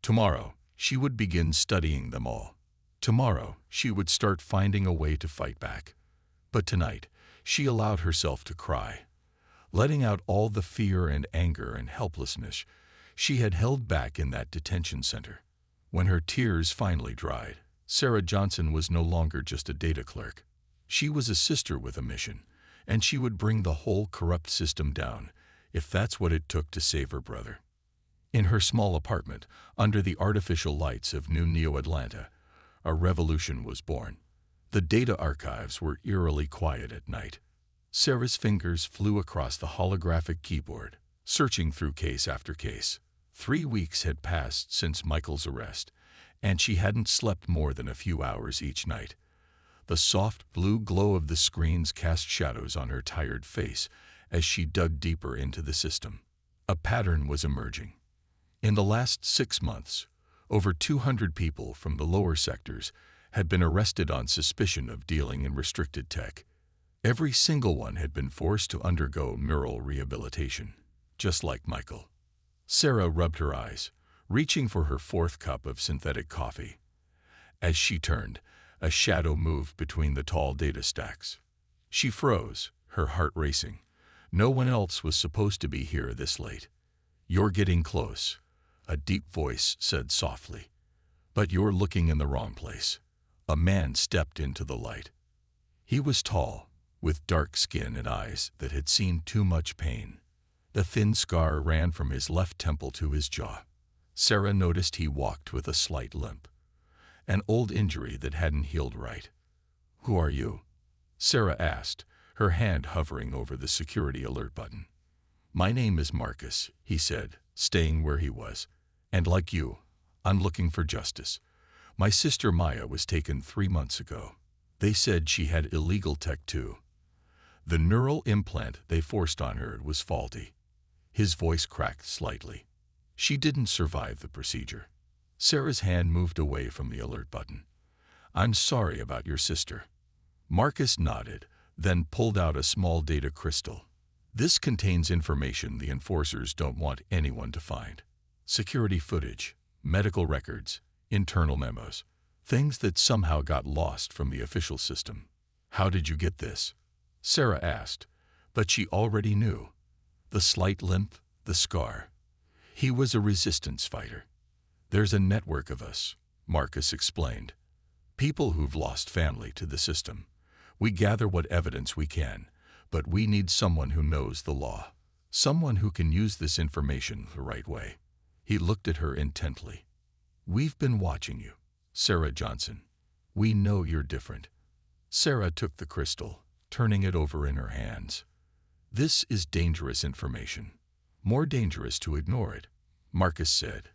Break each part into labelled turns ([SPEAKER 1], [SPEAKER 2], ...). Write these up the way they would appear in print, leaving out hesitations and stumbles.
[SPEAKER 1] Tomorrow, she would begin studying them all. Tomorrow, she would start finding a way to fight back. But tonight, she allowed herself to cry, letting out all the fear and anger and helplessness she had held back in that detention center. When her tears finally dried, Sarah Johnson was no longer just a data clerk. She was a sister with a mission, and she would bring the whole corrupt system down if that's what it took to save her brother. In her small apartment, under the artificial lights of New Neo Atlanta, a revolution was born. The data archives were eerily quiet at night. Sarah's fingers flew across the holographic keyboard, searching through case after case. 3 weeks had passed since Michael's arrest, and she hadn't slept more than a few hours each night. The soft blue glow of the screens cast shadows on her tired face as she dug deeper into the system. A pattern was emerging. In the last 6 months, over 200 people from the lower sectors had been arrested on suspicion of dealing in restricted tech. Every single one had been forced to undergo neural rehabilitation, just like Michael. Sarah rubbed her eyes, reaching for her 4th cup of synthetic coffee. As she turned, a shadow moved between the tall data stacks. She froze, her heart racing. No one else was supposed to be here this late. "You're getting close," a deep voice said softly. "But you're looking in the wrong place." A man stepped into the light. He was tall, with dark skin and eyes that had seen too much pain. The thin scar ran from his left temple to his jaw. Sarah noticed he walked with a slight limp, an old injury that hadn't healed right. "Who are you?" Sarah asked, her hand hovering over the security alert button. "My name is Marcus," he said, staying where he was. "And like you, I'm looking for justice. My sister Maya was taken 3 months ago. They said she had illegal tech too. The neural implant they forced on her was faulty." His voice cracked slightly. "She didn't survive the procedure." Sarah's hand moved away from the alert button. "I'm sorry about your sister." Marcus nodded, then pulled out a small data crystal. "This contains information the enforcers don't want anyone to find. Security footage, medical records, internal memos, things that somehow got lost from the official system." "How did you get this?" Sarah asked, but she already knew. The slight limp, the scar. He was a resistance fighter. "There's a network of us," Marcus explained. "People who've lost family to the system. We gather what evidence we can, but we need someone who knows the law. Someone who can use this information the right way." He looked at her intently. "We've been watching you, Sarah Johnson. We know you're different." Sarah took the crystal, turning it over in her hands. "This is dangerous information. More dangerous to ignore it," Marcus said.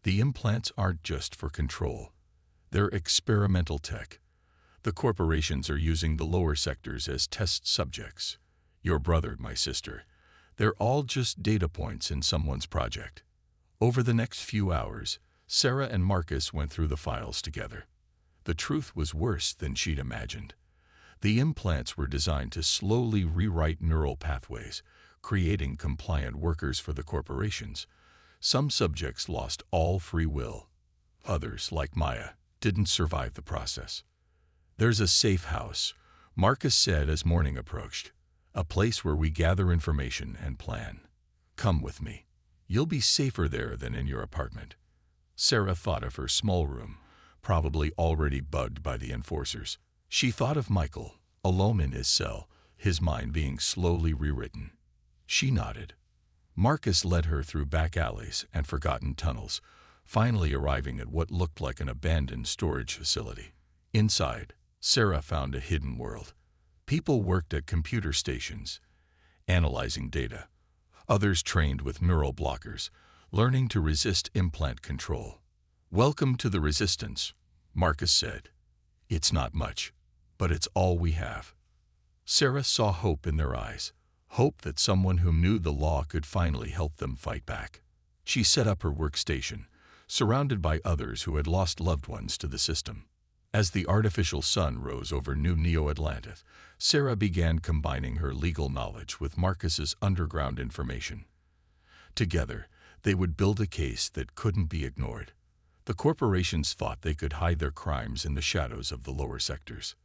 [SPEAKER 1] "The implants aren't just for control. They're experimental tech. The corporations are using the lower sectors as test subjects. Your brother, my sister. They're all just data points in someone's project." Over the next few hours, Sarah and Marcus went through the files together. The truth was worse than she'd imagined. The implants were designed to slowly rewrite neural pathways, creating compliant workers for the corporations. Some subjects lost all free will. Others, like Maya, didn't survive the process. "There's a safe house," Marcus said as morning approached. "A place where we gather information and plan. Come with me. You'll be safer there than in your apartment." Sarah thought of her small room, probably already bugged by the enforcers. She thought of Michael, alone in his cell, his mind being slowly rewritten. She nodded. Marcus led her through back alleys and forgotten tunnels, finally arriving at what looked like an abandoned storage facility. Inside, Sarah found a hidden world. People worked at computer stations, analyzing data. Others trained with neural blockers, learning to resist implant control. "Welcome to the resistance," Marcus said. "It's not much, but it's all we have." Sarah saw hope in their eyes, hope that someone who knew the law could finally help them fight back. She set up her workstation, surrounded by others who had lost loved ones to the system. As the artificial sun rose over New Neo Atlanta, Sarah began combining her legal knowledge with Marcus's underground information. Together, they would build a case that couldn't be ignored. The corporations thought they could hide their crimes in the shadows of the lower sectors.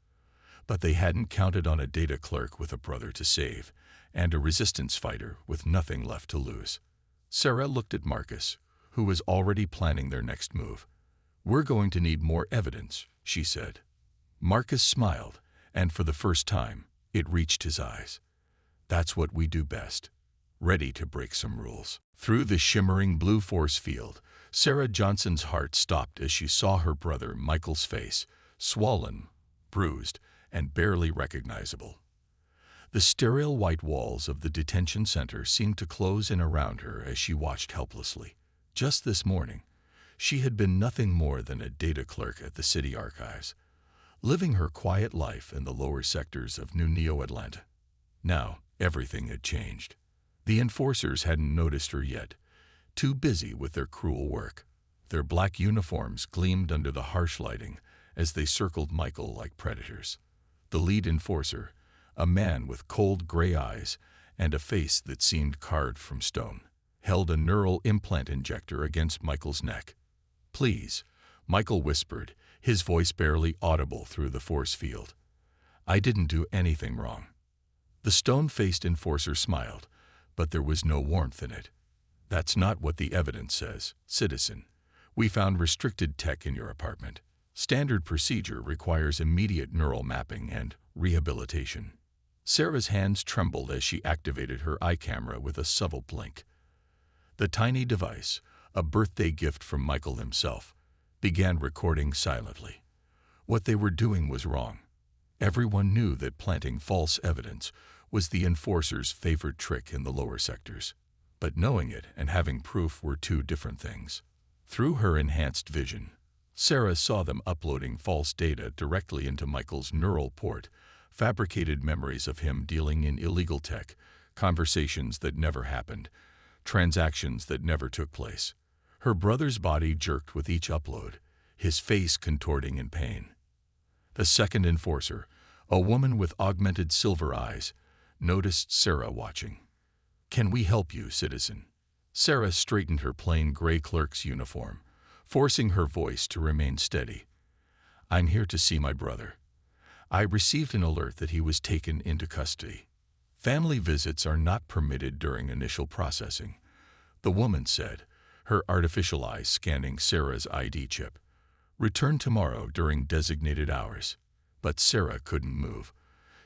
[SPEAKER 1] But they hadn't counted on a data clerk with a brother to save, and a resistance fighter with nothing left to lose. Sarah looked at Marcus, who was already planning their next move. "We're going to need more evidence," she said. Marcus smiled, and for the first time, it reached his eyes. "That's what we do best. Ready to break some rules." Through the shimmering blue force field, Sarah Johnson's heart stopped as she saw her brother Michael's face, swollen, bruised, and barely recognizable. The sterile white walls of the detention center seemed to close in around her as she watched helplessly. Just this morning, she had been nothing more than a data clerk at the city archives, living her quiet life in the lower sectors of New Neo-Atlanta. Now, everything had changed. The enforcers hadn't noticed her yet, too busy with their cruel work. Their black uniforms gleamed under the harsh lighting as they circled Michael like predators. The lead enforcer, a man with cold gray eyes and a face that seemed carved from stone, held a neural implant injector against Michael's neck. "Please," Michael whispered, his voice barely audible through the force field. "I didn't do anything wrong." The stone-faced enforcer smiled, but there was no warmth in it. "That's not what the evidence says, citizen. We found restricted tech in your apartment. Standard procedure requires immediate neural mapping and rehabilitation." Sarah's hands trembled as she activated her eye camera with a subtle blink. The tiny device, a birthday gift from Michael himself, began recording silently. What they were doing was wrong. Everyone knew that planting false evidence was the enforcer's favorite trick in the lower sectors. But knowing it and having proof were two different things. Through her enhanced vision, Sarah saw them uploading false data directly into Michael's neural port, fabricated memories of him dealing in illegal tech, conversations that never happened, transactions that never took place. Her brother's body jerked with each upload, his face contorting in pain. The second enforcer, a woman with augmented silver eyes, noticed Sarah watching. "Can we help you, citizen?" Sarah straightened her plain gray clerk's uniform, forcing her voice to remain steady. "I'm here to see my brother. I received an alert that he was taken into custody. Family visits are not permitted during initial processing," the woman said, her artificial eyes scanning Sarah's ID chip. "Return tomorrow during designated hours." But Sarah couldn't move.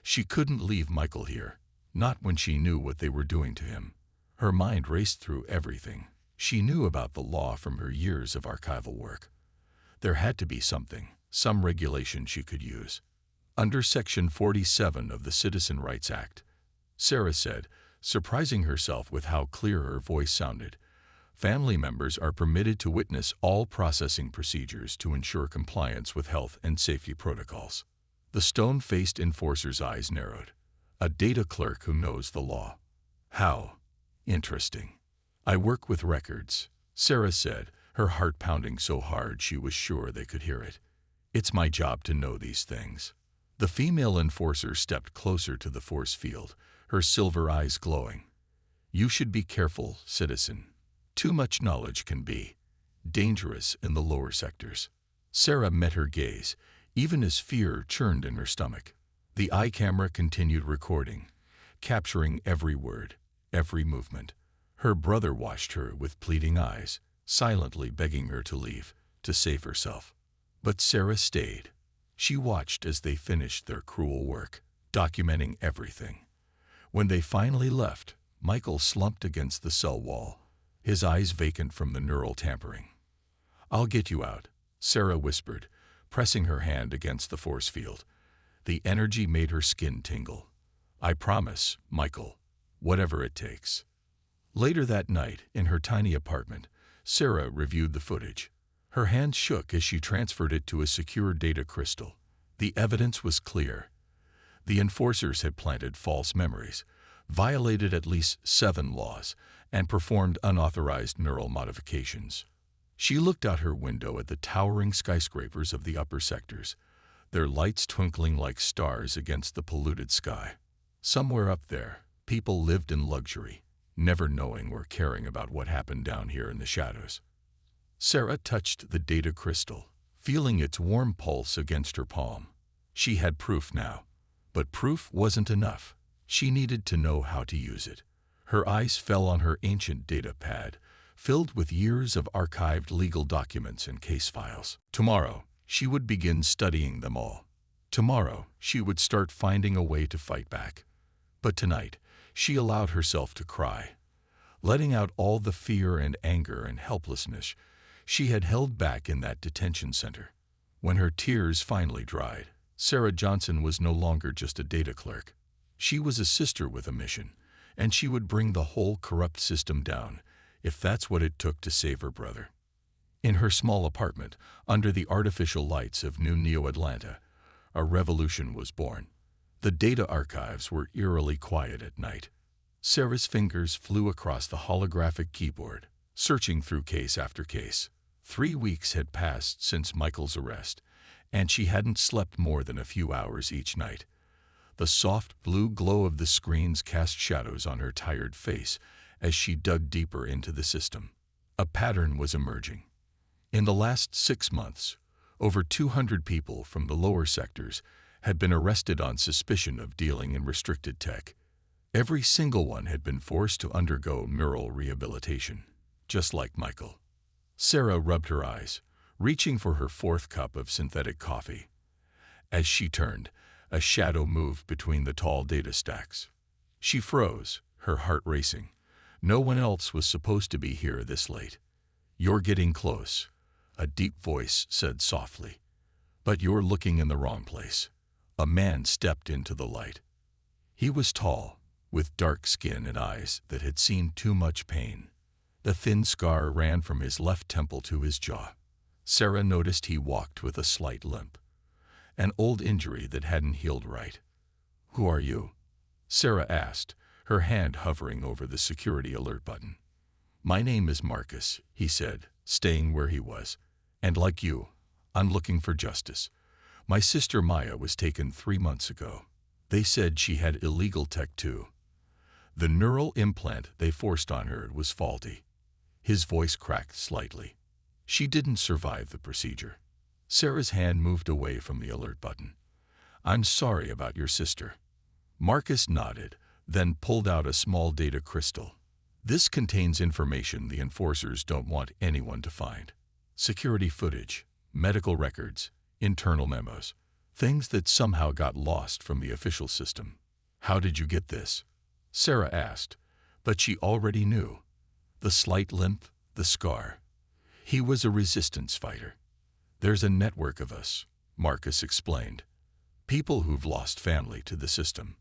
[SPEAKER 1] She couldn't leave Michael here, not when she knew what they were doing to him. Her mind raced through everything. She knew about the law from her years of archival work. There had to be something, some regulation she could use. Under Section 47 of the Citizen Rights Act, Sarah said, surprising herself with how clear her voice sounded, family members are permitted to witness all processing procedures to ensure compliance with health and safety protocols. The stone-faced enforcer's eyes narrowed. "A data clerk who knows the law. How interesting." "I work with records," Sarah said, her heart pounding so hard she was sure they could hear it. "It's my job to know these things." The female enforcer stepped closer to the force field, her silver eyes glowing. "You should be careful, citizen. Too much knowledge can be dangerous in the lower sectors." Sarah met her gaze, even as fear churned in her stomach. The eye camera continued recording, capturing every word, every movement. Her brother watched her with pleading eyes, silently begging her to leave, to save herself. But Sarah stayed. She watched as they finished their cruel work, documenting everything. When they finally left, Michael slumped against the cell wall, his eyes vacant from the neural tampering. "I'll get you out," Sarah whispered, pressing her hand against the force field. The energy made her skin tingle. "I promise, Michael, whatever it takes." Later that night, in her tiny apartment, Sarah reviewed the footage. Her hands shook as she transferred it to a secure data crystal. The evidence was clear. The enforcers had planted false memories, violated at least 7 laws, and performed unauthorized neural modifications. She looked out her window at the towering skyscrapers of the upper sectors, their lights twinkling like stars against the polluted sky. Somewhere up there, people lived in luxury, never knowing or caring about what happened down here in the shadows. Sarah touched the data crystal, feeling its warm pulse against her palm. She had proof now. But proof wasn't enough. She needed to know how to use it. Her eyes fell on her ancient data pad, filled with years of archived legal documents and case files. Tomorrow, she would begin studying them all. Tomorrow, she would start finding a way to fight back. But tonight, she allowed herself to cry, letting out all the fear and anger and helplessness she had held back in that detention center. When her tears finally dried, Sarah Johnson was no longer just a data clerk. She was a sister with a mission, and she would bring the whole corrupt system down if that's what it took to save her brother. In her small apartment, under the artificial lights of New Neo-Atlanta, a revolution was born. The data archives were eerily quiet at night. Sarah's fingers flew across the holographic keyboard, searching through case after case. 3 weeks had passed since Michael's arrest, and she hadn't slept more than a few hours each night. The soft blue glow of the screens cast shadows on her tired face as she dug deeper into the system. A pattern was emerging. In the last 6 months, over 200 people from the lower sectors had been arrested on suspicion of dealing in restricted tech. Every single one had been forced to undergo neural rehabilitation, just like Michael. Sarah rubbed her eyes, reaching for her 4th cup of synthetic coffee. As she turned, a shadow moved between the tall data stacks. She froze, her heart racing. No one else was supposed to be here this late. "You're getting close," a deep voice said softly. "But you're looking in the wrong place." A man stepped into the light. He was tall, with dark skin and eyes that had seen too much pain. The thin scar ran from his left temple to his jaw. Sarah noticed he walked with a slight limp, an old injury that hadn't healed right. "Who are you?" Sarah asked, her hand hovering over the security alert button. "My name is Marcus," he said, staying where he was. "And like you, I'm looking for justice. My sister Maya was taken 3 months ago. They said she had illegal tech too. The neural implant they forced on her was faulty." His voice cracked slightly. "She didn't survive the procedure." Sarah's hand moved away from the alert button. "I'm sorry about your sister." Marcus nodded, then pulled out a small data crystal. "This contains information the enforcers don't want anyone to find. Security footage, medical records, internal memos, things that somehow got lost from the official system." "How did you get this?" Sarah asked, but she already knew. The slight limp, the scar. He was a resistance fighter. "There's a network of us," Marcus explained. "People who've lost family to the system.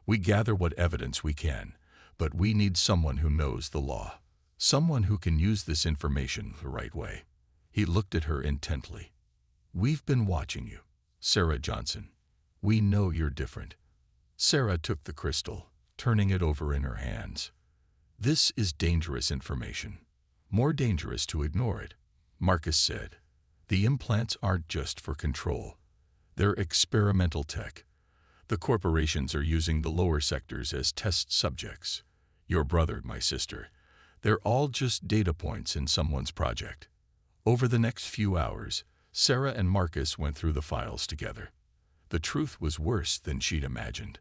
[SPEAKER 1] We gather what evidence we can, but we need someone who knows the law. Someone who can use this information the right way." He looked at her intently. "We've been watching you, Sarah Johnson. We know you're different." Sarah took the crystal, turning it over in her hands. "This is dangerous information. More dangerous to ignore it," Marcus said. "The implants aren't just for control. They're experimental tech. The corporations are using the lower sectors as test subjects. Your brother, my sister. They're all just data points in someone's project." Over the next few hours, Sarah and Marcus went through the files together. The truth was worse than she'd imagined.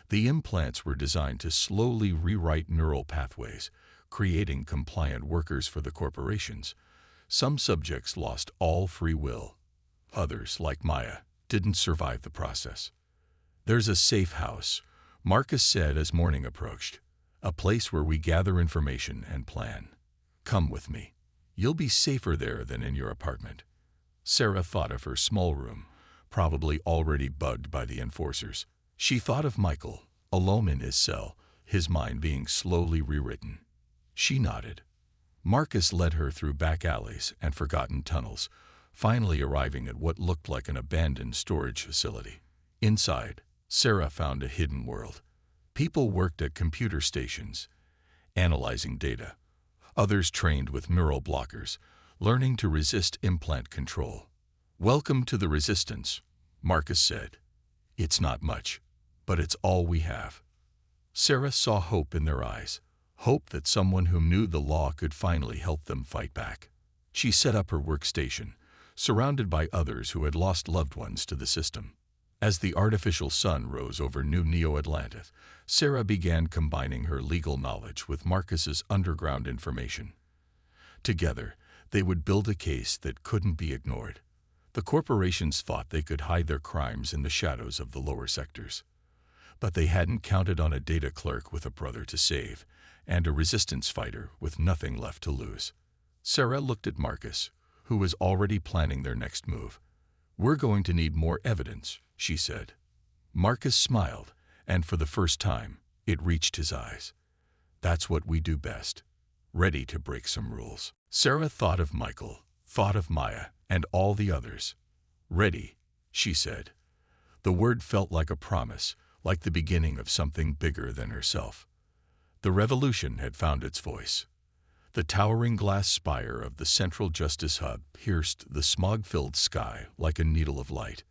[SPEAKER 1] The implants were designed to slowly rewrite neural pathways, creating compliant workers for the corporations. Some subjects lost all free will. Others, like Maya, didn't survive the process. "There's a safe house," Marcus said as morning approached. "A place where we gather information and plan. Come with me. You'll be safer there than in your apartment." Sarah thought of her small room, probably already bugged by the enforcers. She thought of Michael, alone in his cell, his mind being slowly rewritten. She nodded. Marcus led her through back alleys and forgotten tunnels, finally arriving at what looked like an abandoned storage facility. Inside, Sarah found a hidden world. People worked at computer stations, analyzing data. Others trained with neural blockers, learning to resist implant control. "Welcome to the resistance," Marcus said. "It's not much, but it's all we have." Sarah saw hope in their eyes, hope that someone who knew the law could finally help them fight back. She set up her workstation, surrounded by others who had lost loved ones to the system. As the artificial sun rose over New Neo-Atlantis, Sarah began combining her legal knowledge with Marcus's underground information. Together, they would build a case that couldn't be ignored. The corporations thought they could hide their crimes in the shadows of the lower sectors. But they hadn't counted on a data clerk with a brother to save, and a resistance fighter with nothing left to lose. Sarah looked at Marcus, who was already planning their next move. "We're going to need more evidence," she said. Marcus smiled, and for the first time, it reached his eyes. "That's what we do best. Ready to break some rules." Sarah thought of Michael, thought of Maya, and all the others. "Ready," she said. The word felt like a promise, like the beginning of something bigger than herself. The revolution had found its voice. The towering glass spire of the Central Justice Hub pierced the smog-filled sky like a needle of light.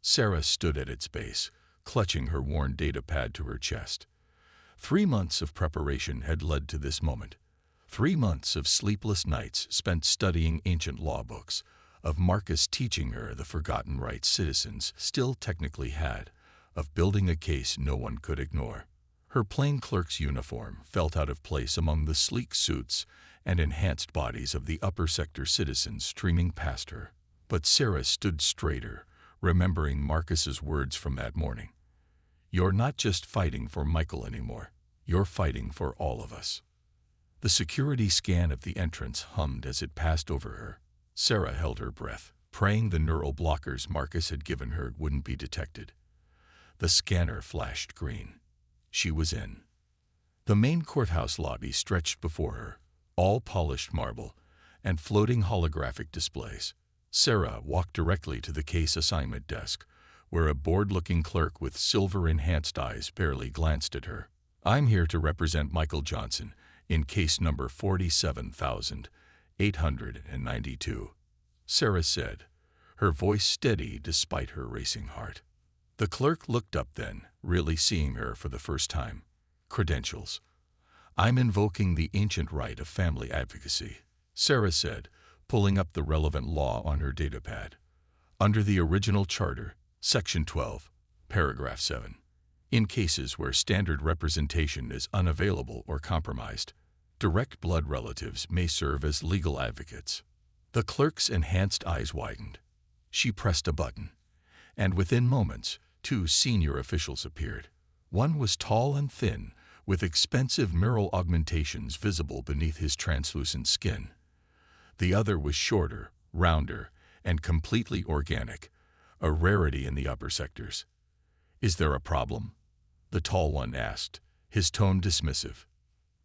[SPEAKER 1] Sarah stood at its base, clutching her worn data pad to her chest. 3 months of preparation had led to this moment. 3 months of sleepless nights spent studying ancient law books, of Marcus teaching her the forgotten rights citizens still technically had, of building a case no one could ignore. Her plain clerk's uniform felt out of place among the sleek suits and enhanced bodies of the upper sector citizens streaming past her. But Sarah stood straighter, remembering Marcus's words from that morning. "You're not just fighting for Michael anymore. You're fighting for all of us." The security scan of the entrance hummed as it passed over her. Sarah held her breath, praying the neural blockers Marcus had given her wouldn't be detected. The scanner flashed green. She was in. The main courthouse lobby stretched before her, all polished marble and floating holographic displays. Sarah walked directly to the case assignment desk, where a bored-looking clerk with silver-enhanced eyes barely glanced at her. "I'm here to represent Michael Johnson in case number 47,892, Sarah said, her voice steady despite her racing heart. The clerk looked up then, really seeing her for the first time. "Credentials. I'm invoking the ancient right of family advocacy," Sarah said, pulling up the relevant law on her datapad. "Under the original charter, Section 12, Paragraph 7. In cases where standard representation is unavailable or compromised, direct blood relatives may serve as legal advocates." The clerk's enhanced eyes widened. She pressed a button, and within moments, 2 senior officials appeared. One was tall and thin, with expensive neural augmentations visible beneath his translucent skin. The other was shorter, rounder, and completely organic, a rarity in the upper sectors. "Is there a problem?" the tall one asked, his tone dismissive.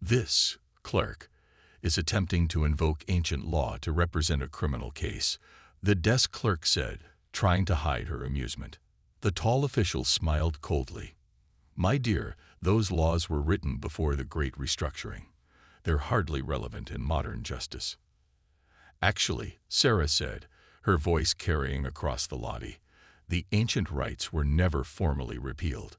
[SPEAKER 1] "This clerk is attempting to invoke ancient law to represent a criminal case," the desk clerk said, trying to hide her amusement. The tall official smiled coldly. "My dear, those laws were written before the Great Restructuring. They're hardly relevant in modern justice." "Actually," Sarah said, her voice carrying across the lobby, "the ancient rights were never formally repealed.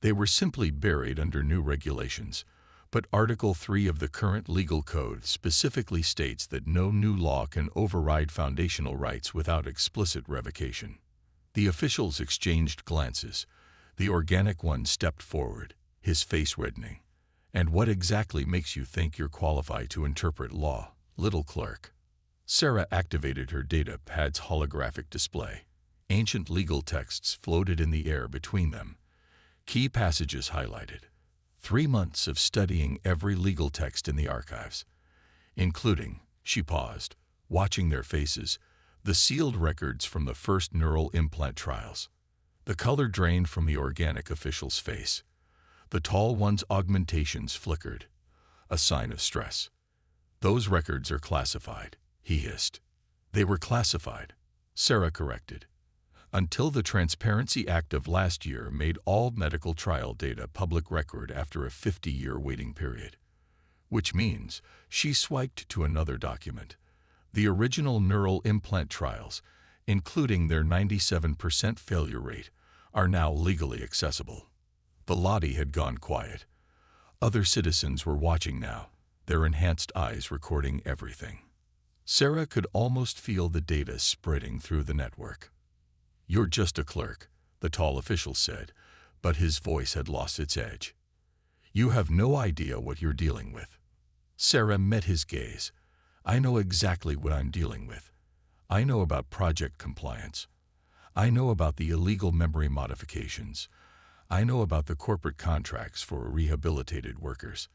[SPEAKER 1] They were simply buried under new regulations, but Article 3 of the current legal code specifically states that no new law can override foundational rights without explicit revocation." The officials exchanged glances. The organic one stepped forward, his face reddening. "And what exactly makes you think you're qualified to interpret law, little clerk?" Sarah activated her data pad's holographic display. Ancient legal texts floated in the air between them, key passages highlighted. 3 months of studying every legal text in the archives, including, she paused, watching their faces, the sealed records from the first neural implant trials. The color drained from the organic official's face. The tall one's augmentations flickered, a sign of stress. "Those records are classified," he hissed. "They were classified," Sarah corrected, "until the Transparency Act of last year made all medical trial data public record after a 50-year waiting period." Which means she swiped to another document. The original neural implant trials, including their 97% failure rate, are now legally accessible. The lobby had gone quiet. Other citizens were watching now, their enhanced eyes recording everything. Sarah could almost feel the data spreading through the network. "You're just a clerk," the tall official said, but his voice had lost its edge. "You have no idea what you're dealing with." Sarah met his gaze. "I know exactly what I'm dealing with. I know about project compliance. I know about the illegal memory modifications. I know about the corporate contracts for rehabilitated workers.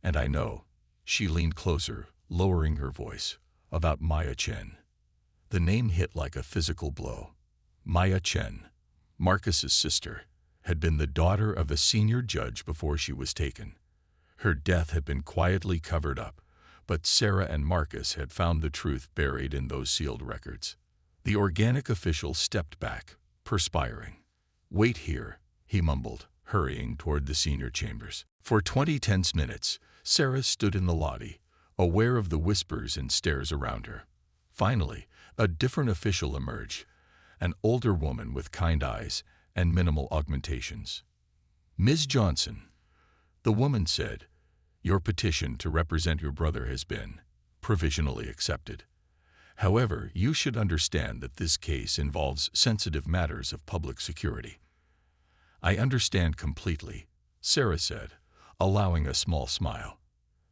[SPEAKER 1] And I know," she leaned closer, lowering her voice, "about Maya Chen." The name hit like a physical blow. Maya Chen, Marcus's sister, had been the daughter of a senior judge before she was taken. Her death had been quietly covered up, but Sarah and Marcus had found the truth buried in those sealed records. The organic official stepped back, perspiring. "Wait here," he mumbled, hurrying toward the senior chambers. For 20 tense minutes, Sarah stood in the lobby, aware of the whispers and stares around her. Finally, a different official emerged, an older woman with kind eyes and minimal augmentations. "Ms. Johnson," the woman said, "your petition to represent your brother has been provisionally accepted. However, you should understand that this case involves sensitive matters of public security." "I understand completely," Sarah said, allowing a small smile.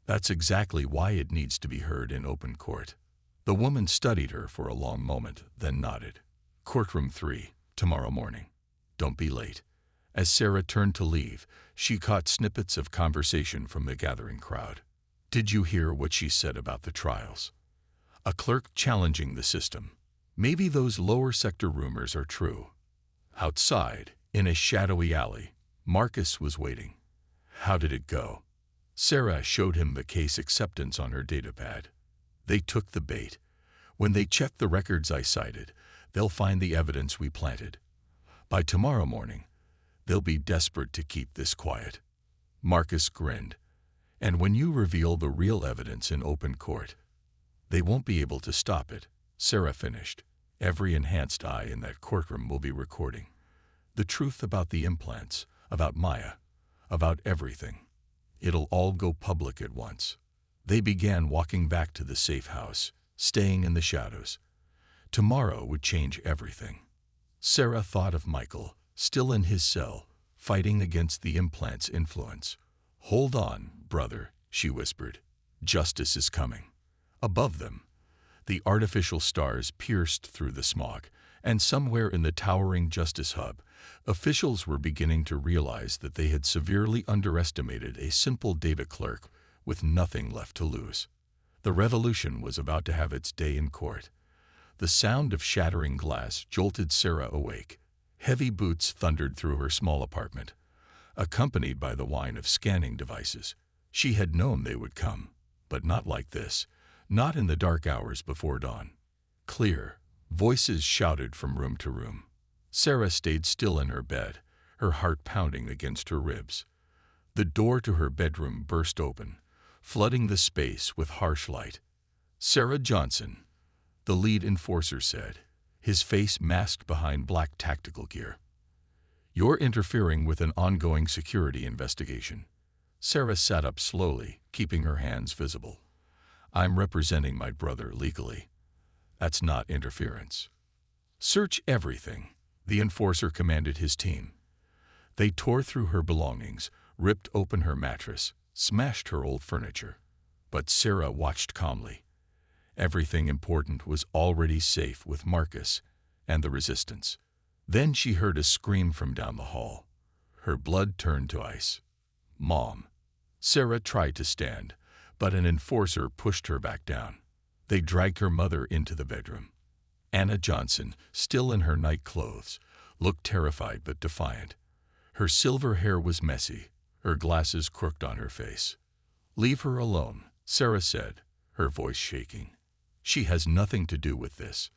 [SPEAKER 1] "That's exactly why it needs to be heard in open court." The woman studied her for a long moment, then nodded. "Courtroom 3, tomorrow morning. Don't be late." As Sarah turned to leave, she caught snippets of conversation from the gathering crowd. "Did you hear what she said about the trials? A clerk challenging the system. Maybe those lower sector rumors are true." Outside, in a shadowy alley, Marcus was waiting. "How did it go?" Sarah showed him the case acceptance on her datapad. "They took the bait. When they check the records I cited, they'll find the evidence we planted. By tomorrow morning, they'll be desperate to keep this quiet." Marcus grinned. "And when you reveal the real evidence in open court, they won't be able to stop it," Sarah finished. "Every enhanced eye in that courtroom will be recording. The truth about the implants, about Maya, about everything. It'll all go public at once." They began walking back to the safe house, staying in the shadows. Tomorrow would change everything. Sarah thought of Michael, still in his cell, fighting against the implant's influence. "Hold on, brother," she whispered. "Justice is coming." Above them, the artificial stars pierced through the smog, and somewhere in the towering Justice Hub, officials were beginning to realize that they had severely underestimated a simple data clerk with nothing left to lose. The revolution was about to have its day in court. The sound of shattering glass jolted Sarah awake. Heavy boots thundered through her small apartment, accompanied by the whine of scanning devices. She had known they would come, but not like this, not in the dark hours before dawn. Clear, voices shouted from room to room. Sarah stayed still in her bed, her heart pounding against her ribs. The door to her bedroom burst open, flooding the space with harsh light. "Sarah Johnson," the lead enforcer said, his face masked behind black tactical gear. "You're interfering with an ongoing security investigation." Sarah sat up slowly, keeping her hands visible. "I'm representing my brother legally. That's not interference." "Search everything," the enforcer commanded his team. They tore through her belongings, ripped open her mattress, smashed her old furniture. But Sarah watched calmly. Everything important was already safe with Marcus and the resistance. Then she heard a scream from down the hall. Her blood turned to ice. "Mom." Sarah tried to stand, but an enforcer pushed her back down. They dragged her mother into the bedroom. Anna Johnson, still in her night clothes, looked terrified but defiant. Her silver hair was messy, her glasses crooked on her face. "Leave her alone," Sarah said, her voice shaking. "She has nothing to do with this."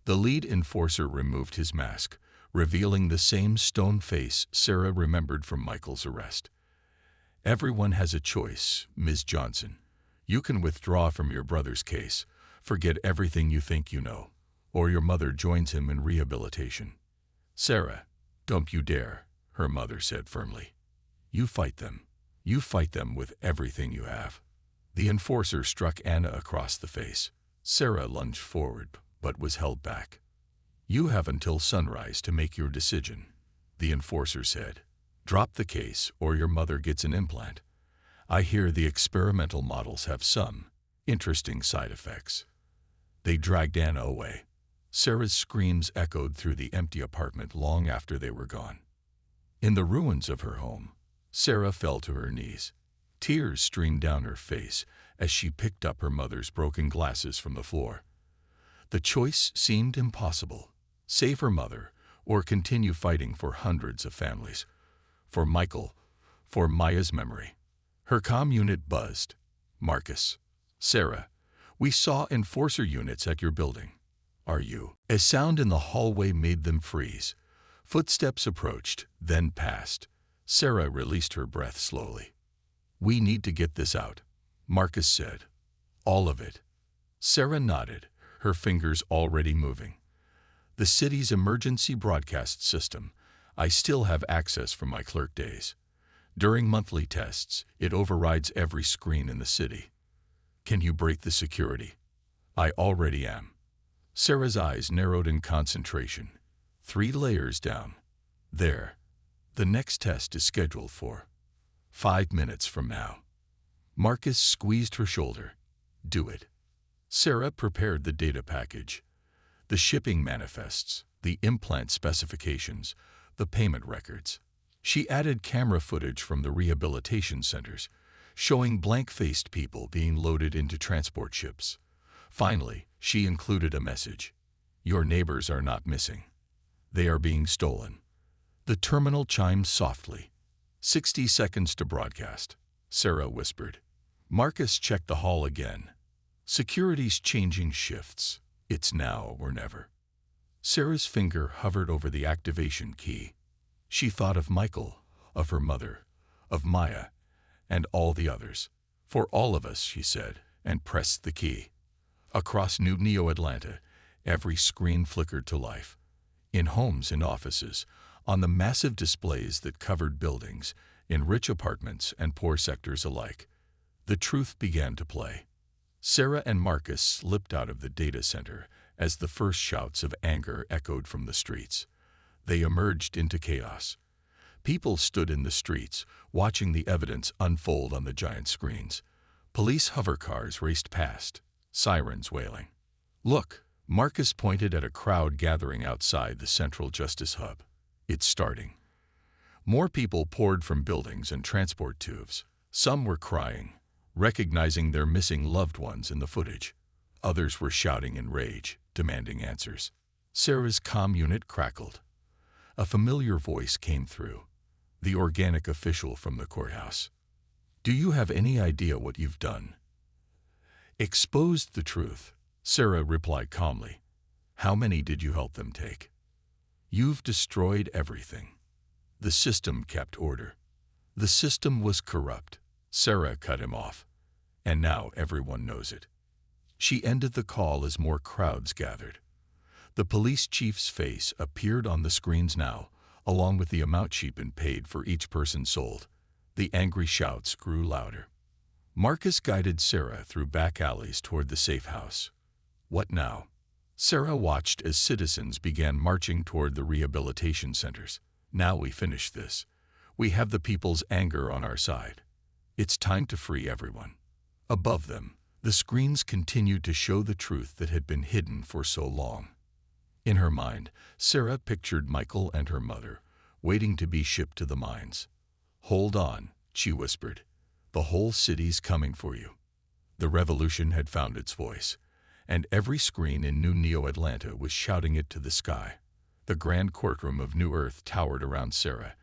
[SPEAKER 1] The lead enforcer removed his mask, revealing the same stone face Sarah remembered from Michael's arrest. "Everyone has a choice, Ms. Johnson. You can withdraw from your brother's case, forget everything you think you know, or your mother joins him in rehabilitation." "Sarah, don't you dare," her mother said firmly. "You fight them. You fight them with everything you have." The enforcer struck Anna across the face. Sarah lunged forward, but was held back. "You have until sunrise to make your decision," the enforcer said. "Drop the case or your mother gets an implant. I hear the experimental models have some interesting side effects." They dragged Anna away. Sarah's screams echoed through the empty apartment long after they were gone. In the ruins of her home, Sarah fell to her knees. Tears streamed down her face as she picked up her mother's broken glasses from the floor. The choice seemed impossible: save her mother or continue fighting for hundreds of families. For Michael, for Maya's memory. Her comm unit buzzed. "Marcus. Sarah, we saw enforcer units at your building. Are you?" A sound in the hallway made them freeze. Footsteps approached, then passed. Sarah released her breath slowly. "We need to get this out," Marcus said. "All of it." Sarah nodded, her fingers already moving. "The city's emergency broadcast system. I still have access from my clerk days. During monthly tests, it overrides every screen in the city. Can you break the security?" "I already am." Sarah's eyes narrowed in concentration. 3 layers down. "There. The next test is scheduled for 5 minutes from now." Marcus squeezed her shoulder. "Do it." Sarah prepared the data package. The shipping manifests, the implant specifications, the payment records. She added camera footage from the rehabilitation centers, showing blank-faced people being loaded into transport ships. Finally, she included a message: "Your neighbors are not missing. They are being stolen." The terminal chimed softly. 60 seconds to broadcast, Sarah whispered. Marcus checked the hall again. "Security's changing shifts. It's now or never." Sarah's finger hovered over the activation key. She thought of Michael, of her mother, of Maya, and all the others. "For all of us," she said, and pressed the key. Across New Neo Atlanta, every screen flickered to life. In homes and offices, on the massive displays that covered buildings, in rich apartments and poor sectors alike, the truth began to play. Sarah and Marcus slipped out of the data center as the first shouts of anger echoed from the streets. They emerged into chaos. People stood in the streets, watching the evidence unfold on the giant screens. Police hovercars raced past, sirens wailing. "Look," Marcus pointed at a crowd gathering outside the Central Justice Hub. "It's starting." More people poured from buildings and transport tubes. Some were crying, recognizing their missing loved ones in the footage. Others were shouting in rage, demanding answers. Sarah's comm unit crackled. A familiar voice came through, the organic official from the courthouse. "Do you have any idea what you've done?" "Exposed the truth," Sarah replied calmly. "How many did you help them take?" "You've destroyed everything." The system kept order. The system was corrupt. Sarah cut him off. And now everyone knows it. She ended the call as more crowds gathered. The police chief's face appeared on the screens now, along with the amount she'd been paid for each person sold. The angry shouts grew louder. Marcus guided Sarah through back alleys toward the safe house. What now? Sarah watched as citizens began marching toward the rehabilitation centers. Now we finish this. We have the people's anger on our side. It's time to free everyone. Above them, the screens continued to show the truth that had been hidden for so long. In her mind, Sarah pictured Michael and her mother, waiting to be shipped to the mines. "Hold on," she whispered. "The whole city's coming for you." The revolution had found its voice, and every screen in New Neo Atlanta was shouting it to the sky. The grand courtroom of New Earth towered around Sarah,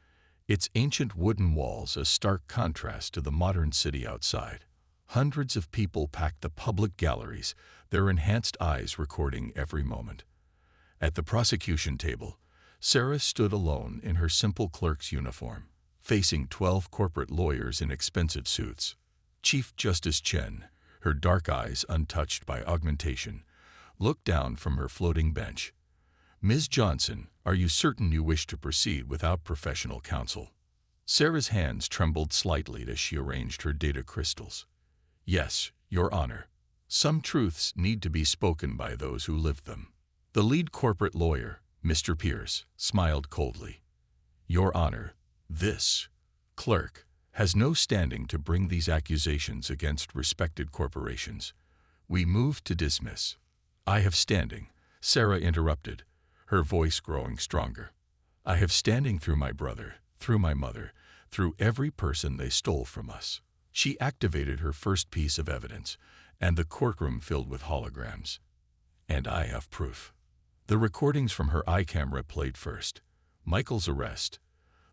[SPEAKER 1] its ancient wooden walls a stark contrast to the modern city outside. Hundreds of people packed the public galleries, their enhanced eyes recording every moment. At the prosecution table, Sarah stood alone in her simple clerk's uniform, facing 12 corporate lawyers in expensive suits. Chief Justice Chen, her dark eyes untouched by augmentation, looked down from her floating bench. "Ms. Johnson, are you certain you wish to proceed without professional counsel?" Sarah's hands trembled slightly as she arranged her data crystals. "Yes, Your Honor." Some truths need to be spoken by those who live them. The lead corporate lawyer, Mr. Pierce, smiled coldly. Your Honor, this clerk has no standing to bring these accusations against respected corporations. We move to dismiss. I have standing, Sarah interrupted, her voice growing stronger. I have standing through my brother, through my mother, through every person they stole from us. She activated her first piece of evidence, and the courtroom filled with holograms. And I have proof. The recordings from her eye camera played first. Michael's arrest,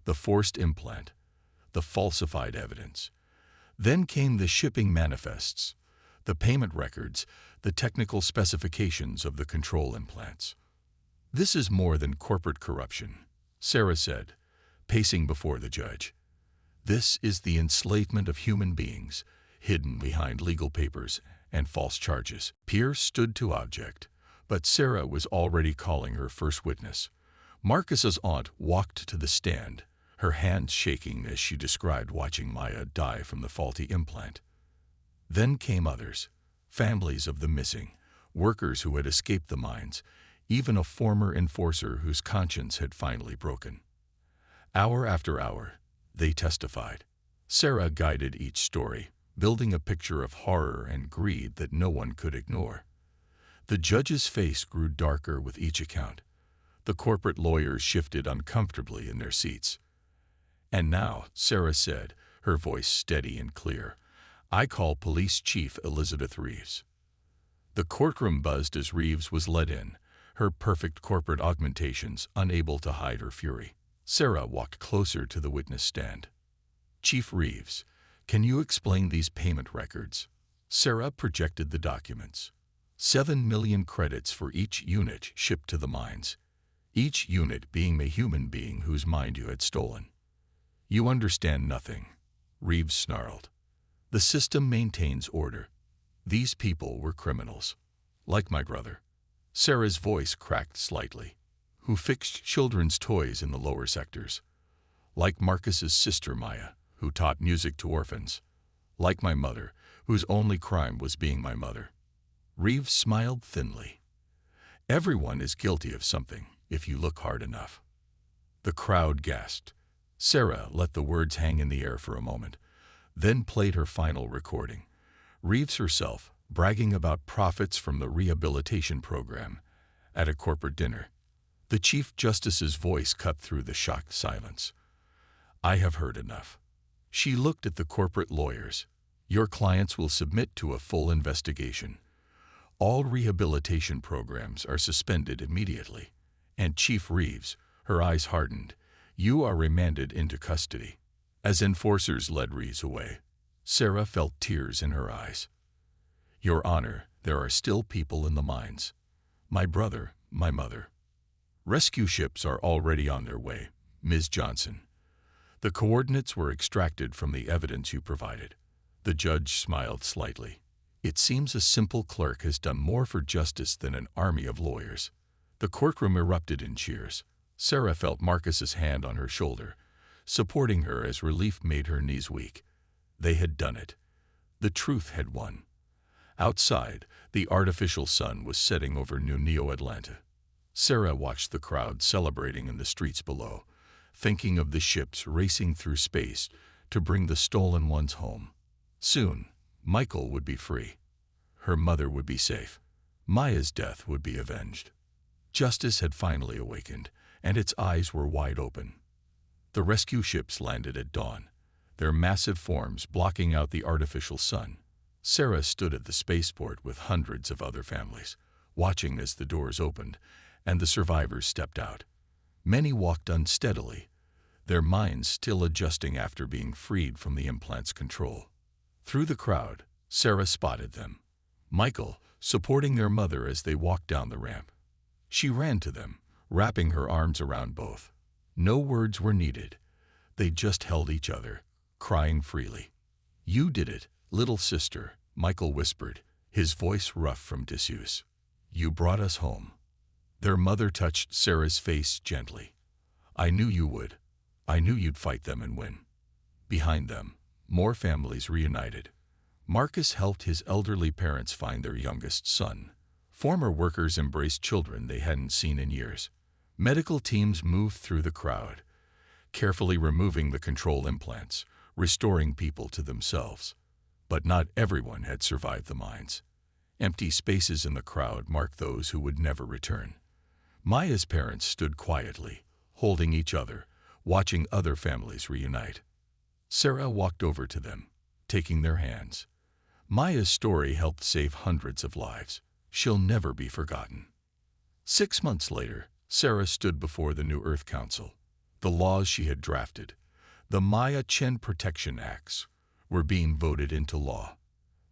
[SPEAKER 1] the forced implant, the falsified evidence. Then came the shipping manifests, the payment records, the technical specifications of the control implants. This is more than corporate corruption, Sarah said, pacing before the judge. This is the enslavement of human beings, hidden behind legal papers and false charges. Pierce stood to object, but Sarah was already calling her first witness. Marcus's aunt walked to the stand, her hands shaking as she described watching Maya die from the faulty implant. Then came others, families of the missing, workers who had escaped the mines, even a former enforcer whose conscience had finally broken. Hour after hour, they testified. Sarah guided each story, building a picture of horror and greed that no one could ignore. The judge's face grew darker with each account. The corporate lawyers shifted uncomfortably in their seats. And now, Sarah said, her voice steady and clear, I call Police Chief Elizabeth Reeves. The courtroom buzzed as Reeves was led in, her perfect corporate augmentations unable to hide her fury. Sarah walked closer to the witness stand. Chief Reeves, can you explain these payment records? Sarah projected the documents. 7 million credits for each unit shipped to the mines, each unit being a human being whose mind you had stolen. You understand nothing, Reeves snarled. The system maintains order. These people were criminals, like my brother. Sarah's voice cracked slightly, who fixed children's toys in the lower sectors. Like Marcus's sister Maya, who taught music to orphans. Like my mother, whose only crime was being my mother. Reeves smiled thinly. Everyone is guilty of something, if you look hard enough. The crowd gasped. Sarah let the words hang in the air for a moment, then played her final recording. Reeves herself, bragging about profits from the rehabilitation program at a corporate dinner. The Chief Justice's voice cut through the shocked silence. I have heard enough. She looked at the corporate lawyers. Your clients will submit to a full investigation. All rehabilitation programs are suspended immediately. And Chief Reeves, her eyes hardened, you are remanded into custody. As enforcers led Reeves away, Sarah felt tears in her eyes. Your Honor, there are still people in the mines. My brother, my mother. Rescue ships are already on their way, Ms. Johnson. The coordinates were extracted from the evidence you provided. The judge smiled slightly. It seems a simple clerk has done more for justice than an army of lawyers. The courtroom erupted in cheers. Sarah felt Marcus's hand on her shoulder, supporting her as relief made her knees weak. They had done it. The truth had won. Outside, the artificial sun was setting over New Neo Atlanta. Sarah watched the crowd celebrating in the streets below, thinking of the ships racing through space to bring the stolen ones home. Soon, Michael would be free. Her mother would be safe. Maya's death would be avenged. Justice had finally awakened, and its eyes were wide open. The rescue ships landed at dawn, their massive forms blocking out the artificial sun. Sarah stood at the spaceport with hundreds of other families, watching as the doors opened and the survivors stepped out. Many walked unsteadily, their minds still adjusting after being freed from the implant's control. Through the crowd, Sarah spotted them. Michael, supporting their mother as they walked down the ramp. She ran to them, wrapping her arms around both. No words were needed. They just held each other, crying freely. You did it, little sister, Michael whispered, his voice rough from disuse. You brought us home. Their mother touched Sarah's face gently. I knew you would. I knew you'd fight them and win. Behind them, more families reunited. Marcus helped his elderly parents find their youngest son. Former workers embraced children they hadn't seen in years. Medical teams moved through the crowd, carefully removing the control implants, restoring people to themselves. But not everyone had survived the mines. Empty spaces in the crowd marked those who would never return. Maya's parents stood quietly, holding each other, watching other families reunite. Sarah walked over to them, taking their hands. Maya's story helped save hundreds of lives. She'll never be forgotten. 6 months later, Sarah stood before the New Earth Council. The laws she had drafted, the Maya Chen Protection Acts, were being voted into law.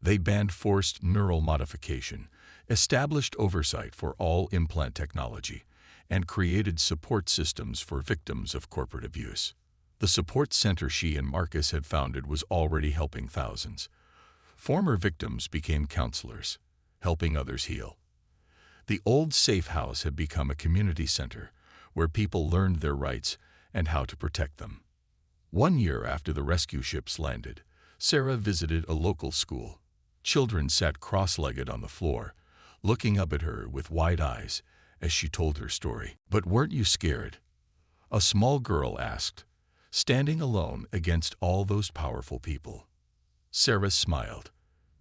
[SPEAKER 1] They banned forced neural modification, established oversight for all implant technology, and created support systems for victims of corporate abuse. The support center she and Marcus had founded was already helping thousands. Former victims became counselors, helping others heal. The old safe house had become a community center where people learned their rights and how to protect them. 1 year after the rescue ships landed, Sarah visited a local school. Children sat cross-legged on the floor, looking up at her with wide eyes as she told her story. "But weren't you scared?" a small girl asked, standing alone against all those powerful people. Sarah smiled.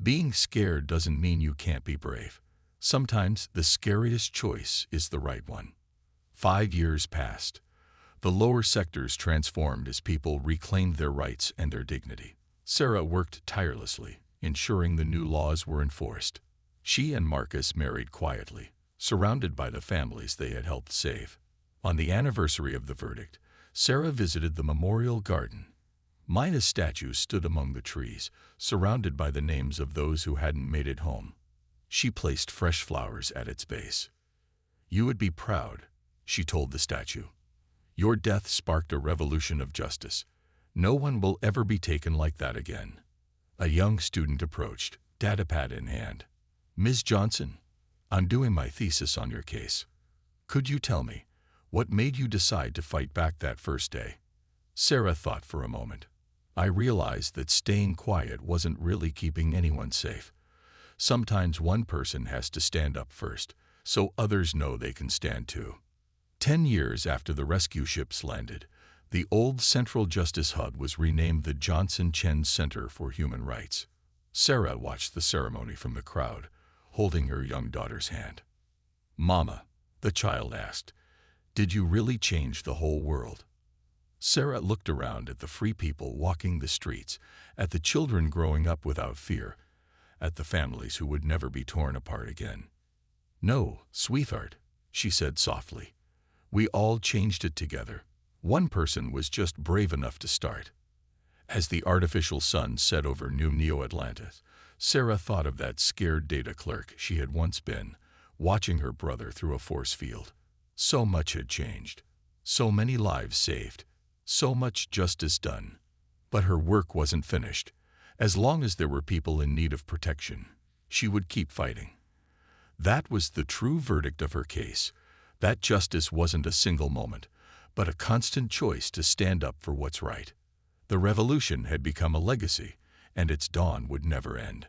[SPEAKER 1] "Being scared doesn't mean you can't be brave. Sometimes the scariest choice is the right one." 5 years passed. The lower sectors transformed as people reclaimed their rights and their dignity. Sarah worked tirelessly, ensuring the new laws were enforced. She and Marcus married quietly, surrounded by the families they had helped save. On the anniversary of the verdict, Sarah visited the memorial garden. Maya's statue stood among the trees, surrounded by the names of those who hadn't made it home. She placed fresh flowers at its base. "You would be proud," she told the statue. "Your death sparked a revolution of justice. No one will ever be taken like that again." A young student approached, datapad in hand. "Ms. Johnson, I'm doing my thesis on your case. Could you tell me, what made you decide to fight back that first day?" Sarah thought for a moment. "I realized that staying quiet wasn't really keeping anyone safe. Sometimes one person has to stand up first, so others know they can stand too." 10 years after the rescue ships landed, the old Central Justice Hub was renamed the Johnson Chen Center for Human Rights. Sarah watched the ceremony from the crowd, holding her young daughter's hand. "Mama," the child asked, "did you really change the whole world?" Sarah looked around at the free people walking the streets, at the children growing up without fear, at the families who would never be torn apart again. "No, sweetheart," she said softly. "We all changed it together. One person was just brave enough to start." As the artificial sun set over New Neo-Atlantis, Sarah thought of that scared data clerk she had once been, watching her brother through a force field. So much had changed. So many lives saved. So much justice done. But her work wasn't finished. As long as there were people in need of protection, she would keep fighting. That was the true verdict of her case. That justice wasn't a single moment, but a constant choice to stand up for what's right. The revolution had become a legacy, and its dawn would never end.